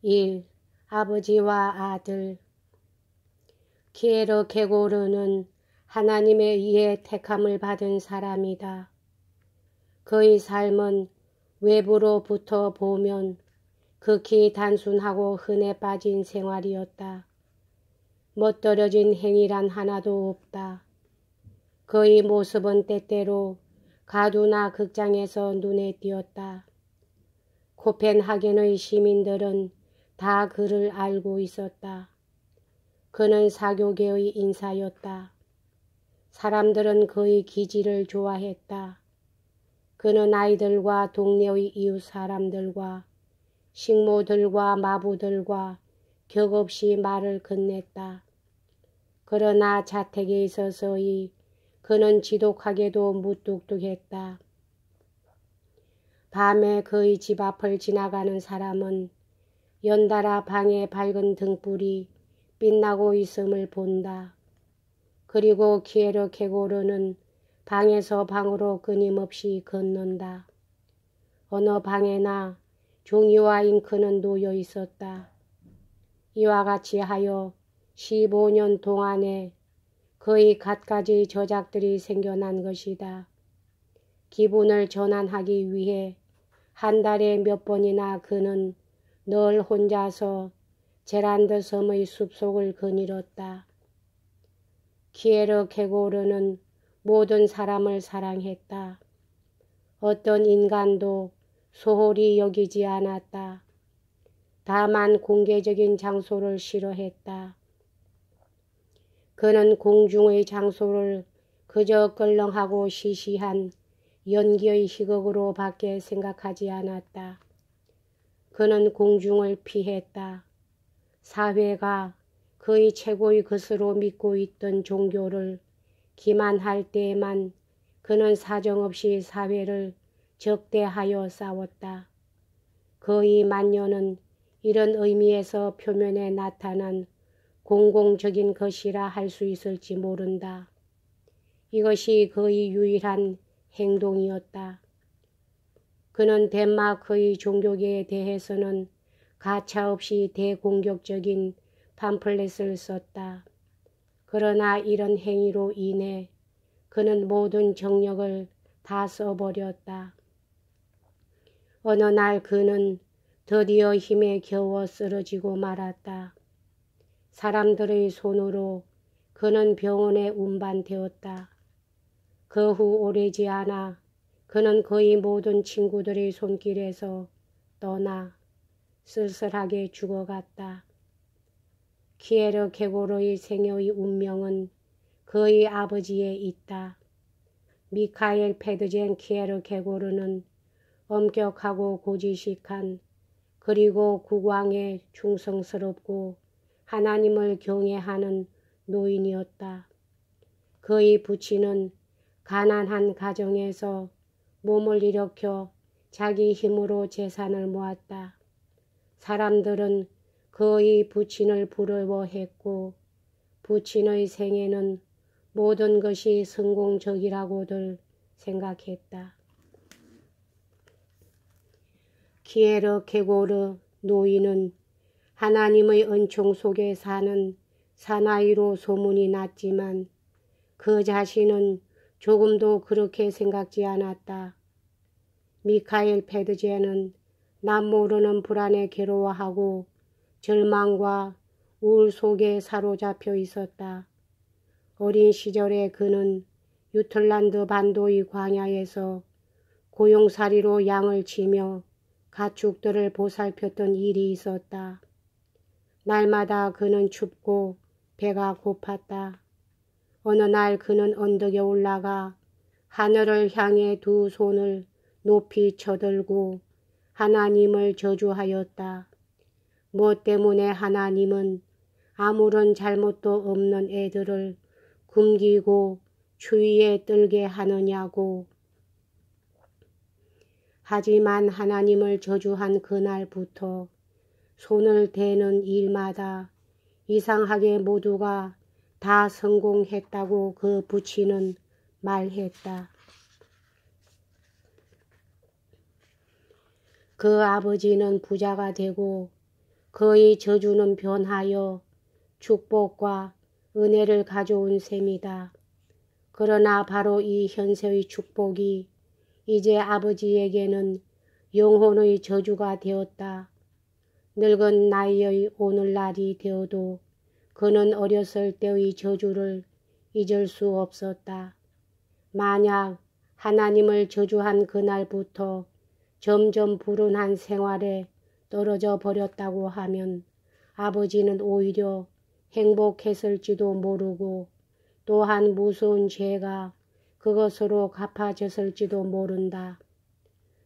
1. 아버지와 아들. 키에르케고르는 하나님에 의해 택함을 받은 사람이다. 그의 삶은 외부로부터 보면 극히 단순하고 흔해 빠진 생활이었다. 멋들어진 행위란 하나도 없다. 그의 모습은 때때로 가두나 극장에서 눈에 띄었다. 코펜하겐의 시민들은 다 그를 알고 있었다. 그는 사교계의 인사였다. 사람들은 그의 기질을 좋아했다. 그는 아이들과 동네의 이웃 사람들과 식모들과 마부들과 격없이 말을 건넸다. 그러나 자택에 있어서의 그는 지독하게도 무뚝뚝했다. 밤에 그의 집 앞을 지나가는 사람은 연달아 방에 밝은 등불이 빛나고 있음을 본다. 그리고 키에르케고르는 방에서 방으로 끊임없이 걷는다. 어느 방에나 종이와 잉크는 놓여 있었다. 이와 같이 하여 15년 동안에 그의 갖가지 저작들이 생겨난 것이다. 기분을 전환하기 위해 한 달에 몇 번이나 그는 늘 혼자서 제란드 섬의 숲속을 거닐었다. 키에르케고르는 모든 사람을 사랑했다. 어떤 인간도 소홀히 여기지 않았다. 다만 공개적인 장소를 싫어했다. 그는 공중의 장소를 그저 끌렁하고 시시한 연기의 희극으로 밖에 생각하지 않았다. 그는 공중을 피했다. 사회가 그의 최고의 것으로 믿고 있던 종교를 기만할 때에만 그는 사정없이 사회를 적대하여 싸웠다. 그의 만연은 이런 의미에서 표면에 나타난 공공적인 것이라 할 수 있을지 모른다. 이것이 그의 유일한 행동이었다. 그는 덴마크의 종교계에 대해서는 가차없이 대공격적인 팜플렛을 썼다. 그러나 이런 행위로 인해 그는 모든 정력을 다 써버렸다. 어느 날 그는 드디어 힘에 겨워 쓰러지고 말았다. 사람들의 손으로 그는 병원에 운반되었다. 그 후 오래지 않아 그는 그의 모든 친구들의 손길에서 떠나 쓸쓸하게 죽어갔다. 키에르케고르의 생애의 운명은 그의 아버지에 있다. 미카엘 페드젠 키에르케고르는 엄격하고 고지식한 그리고 국왕에 충성스럽고 하나님을 경외하는 노인이었다. 그의 부친은 가난한 가정에서 몸을 일으켜 자기 힘으로 재산을 모았다. 사람들은 그의 부친을 부러워했고 부친의 생애는 모든 것이 성공적이라고들 생각했다. 키에르케고르 노인은 하나님의 은총 속에 사는 사나이로 소문이 났지만 그 자신은 조금도 그렇게 생각지 않았다. 미카엘 페드제는 남모르는 불안에 괴로워하고 절망과 우울 속에 사로잡혀 있었다. 어린 시절에 그는 유틀란드 반도의 광야에서 고용살이로 양을 치며 가축들을 보살폈던 일이 있었다. 날마다 그는 춥고 배가 고팠다. 어느 날 그는 언덕에 올라가 하늘을 향해 두 손을 높이 쳐들고 하나님을 저주하였다. 뭐 때문에 하나님은 아무런 잘못도 없는 애들을 굶기고 추위에 떨게 하느냐고. 하지만 하나님을 저주한 그날부터 손을 대는 일마다 이상하게 모두가 다 성공했다고 그 부친은 말했다. 그 아버지는 부자가 되고 그의 저주는 변하여 축복과 은혜를 가져온 셈이다. 그러나 바로 이 현세의 축복이 이제 아버지에게는 영혼의 저주가 되었다. 늙은 나이의 오늘날이 되어도 그는 어렸을 때의 저주를 잊을 수 없었다. 만약 하나님을 저주한 그날부터 점점 불운한 생활에 떨어져 버렸다고 하면 아버지는 오히려 행복했을지도 모르고 또한 무서운 죄가 그것으로 갚아졌을지도 모른다.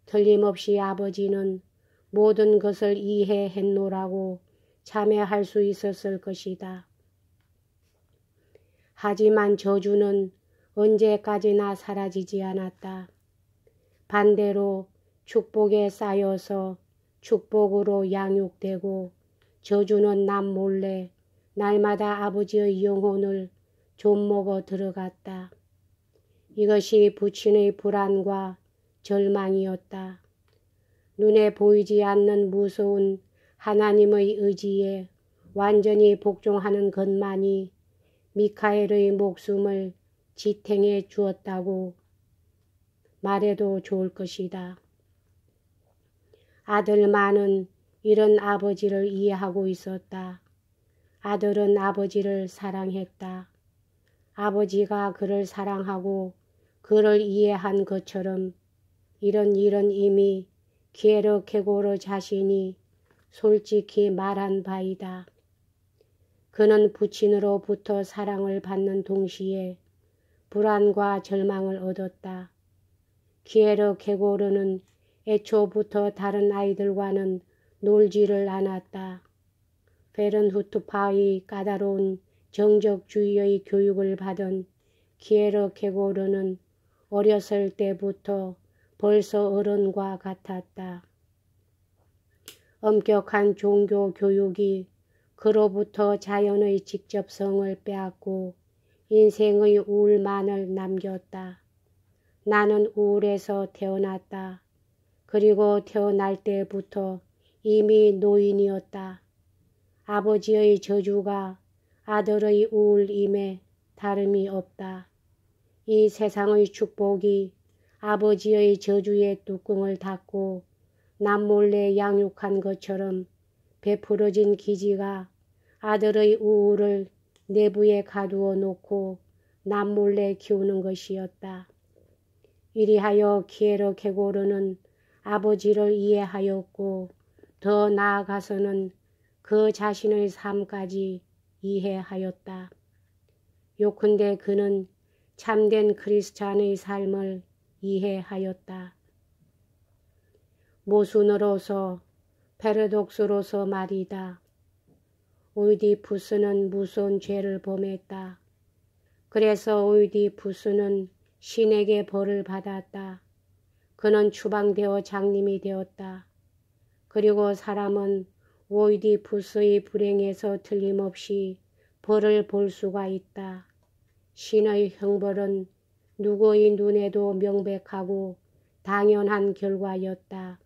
틀림없이 아버지는 모든 것을 이해했노라고 참회할 수 있었을 것이다. 하지만 저주는 언제까지나 사라지지 않았다. 반대로 축복에 쌓여서 축복으로 양육되고 저주는 남몰래 날마다 아버지의 영혼을 좀먹어 들어갔다. 이것이 부친의 불안과 절망이었다. 눈에 보이지 않는 무서운 하나님의 의지에 완전히 복종하는 것만이 미카엘의 목숨을 지탱해 주었다고 말해도 좋을 것이다. 아들만은 이런 아버지를 이해하고 있었다. 아들은 아버지를 사랑했다. 아버지가 그를 사랑하고 그를 이해한 것처럼 이런 일은 이미 키에르 케고르 자신이 솔직히 말한 바이다. 그는 부친으로부터 사랑을 받는 동시에 불안과 절망을 얻었다. 키에르 케고르는 애초부터 다른 아이들과는 놀지를 않았다. 페른후트파의 까다로운 정적주의의 교육을 받은 키에르 케고르는 어렸을 때부터 벌써 어른과 같았다. 엄격한 종교 교육이 그로부터 자연의 직접성을 빼앗고 인생의 우울만을 남겼다. 나는 우울에서 태어났다. 그리고 태어날 때부터 이미 노인이었다. 아버지의 저주가 아들의 우울임에 다름이 없다. 이 세상의 축복이 아버지의 저주의 뚜껑을 닫고 남몰래 양육한 것처럼 베풀어진 기지가 아들의 우울을 내부에 가두어 놓고 남몰래 키우는 것이었다. 이리하여 키에르 케고르는 아버지를 이해하였고 더 나아가서는 그 자신의 삶까지 이해하였다. 요컨대 그는 참된 크리스찬의 삶을 이해하였다. 모순으로서 패러독스로서 말이다. 오이디푸스는 무서운 죄를 범했다. 그래서 오이디푸스는 신에게 벌을 받았다. 그는 추방되어 장님이 되었다. 그리고 사람은 오이디푸스의 불행에서 틀림없이 벌을 볼 수가 있다. 신의 형벌은 누구의 눈에도 명백하고 당연한 결과였다.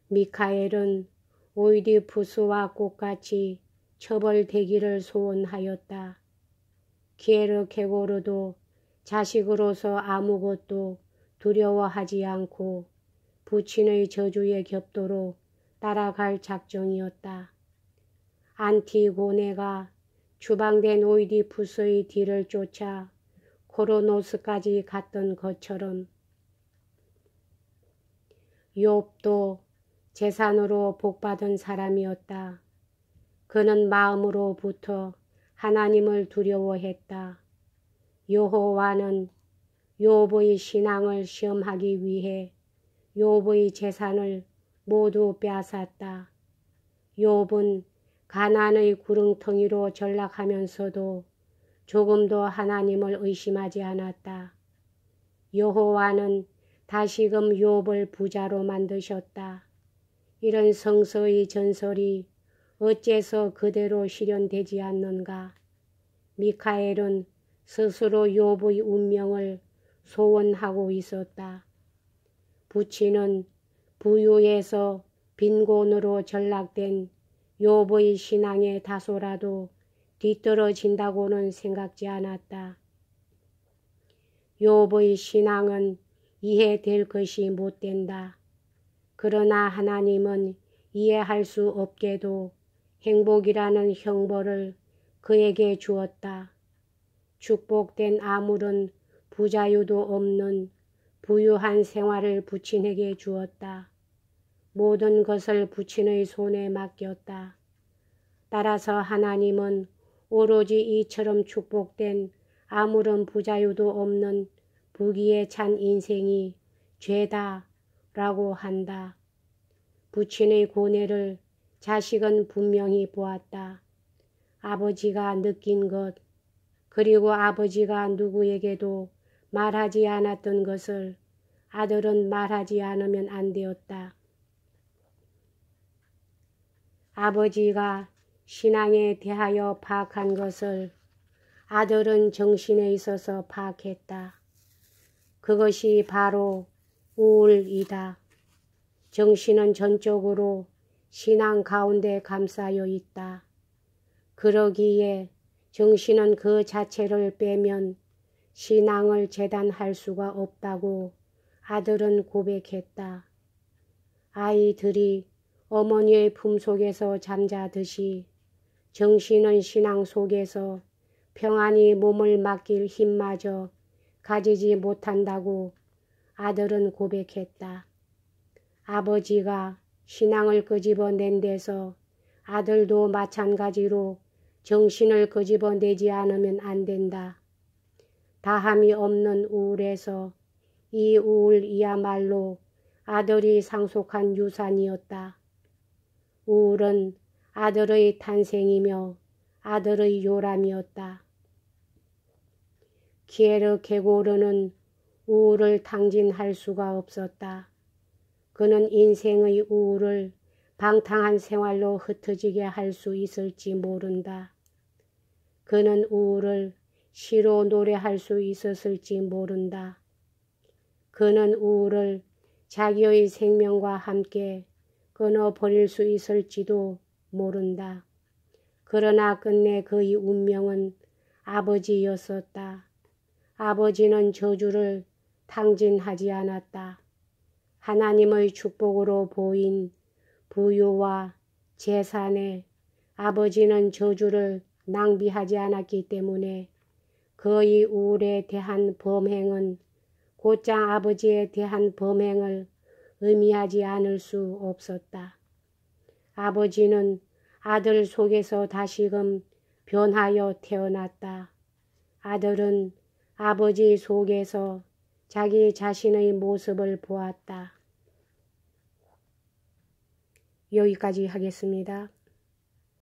미카엘은 오이디푸스와 똑같이 처벌되기를 소원하였다. 키에르 케고르도 자식으로서 아무것도 두려워하지 않고 부친의 저주에 겹도록 따라갈 작정이었다. 안티고네가 추방된 오이디푸스의 뒤를 쫓아 코로노스까지 갔던 것처럼 욥도 재산으로 복받은 사람이었다. 그는 마음으로부터 하나님을 두려워했다. 여호와는 욥의 신앙을 시험하기 위해 욥의 재산을 모두 빼앗았다. 욥은 가난의 구렁텅이로 전락하면서도 조금도 하나님을 의심하지 않았다. 여호와는 다시금 욥을 부자로 만드셨다. 이런 성서의 전설이 어째서 그대로 실현되지 않는가? 미카엘은 스스로 욥의 운명을 소원하고 있었다. 부친은 부유해서 빈곤으로 전락된 욥의 신앙의 다소라도 뒤떨어진다고는 생각지 않았다. 욥의 신앙은 이해될 것이 못 된다. 그러나 하나님은 이해할 수 없게도 행복이라는 형벌을 그에게 주었다. 축복된 아무런 부자유도 없는 부유한 생활을 부친에게 주었다. 모든 것을 부친의 손에 맡겼다. 따라서 하나님은 오로지 이처럼 축복된 아무런 부자유도 없는 부귀에 찬 인생이 죄다 라고 한다. 부친의 고뇌를 자식은 분명히 보았다. 아버지가 느낀 것, 그리고 아버지가 누구에게도 말하지 않았던 것을 아들은 말하지 않으면 안 되었다. 아버지가 신앙에 대하여 파악한 것을 아들은 정신에 있어서 파악했다. 그것이 바로 우울이다. 정신은 전적으로 신앙 가운데 감싸여 있다. 그러기에 정신은 그 자체를 빼면 신앙을 재단할 수가 없다고 아들은 고백했다. 아이들이 어머니의 품속에서 잠자듯이 정신은 신앙 속에서 평안히 몸을 맡길 힘마저 가지지 못한다고 아들은 고백했다. 아버지가 신앙을 끄집어낸 데서 아들도 마찬가지로 정신을 끄집어내지 않으면 안 된다. 다함이 없는 우울에서 이 우울이야말로 아들이 상속한 유산이었다. 우울은 아들의 탄생이며 아들의 요람이었다. 키에르케고르는 우울을 탕진할 수가 없었다. 그는 인생의 우울을 방탕한 생활로 흩어지게 할 수 있을지 모른다. 그는 우울을 시로 노래할 수 있었을지 모른다. 그는 우울을 자기의 생명과 함께 끊어버릴 수 있을지도 모른다. 그러나 끝내 그의 운명은 아버지였었다. 아버지는 저주를 탕진하지 않았다. 하나님의 축복으로 보인 부유와 재산에 아버지는 저주를 낭비하지 않았기 때문에 그의 우울에 대한 범행은 곧장 아버지에 대한 범행을 의미하지 않을 수 없었다. 아버지는 아들 속에서 다시금 변하여 태어났다. 아들은 아버지 속에서 자기 자신의 모습을 보았다. 여기까지 하겠습니다.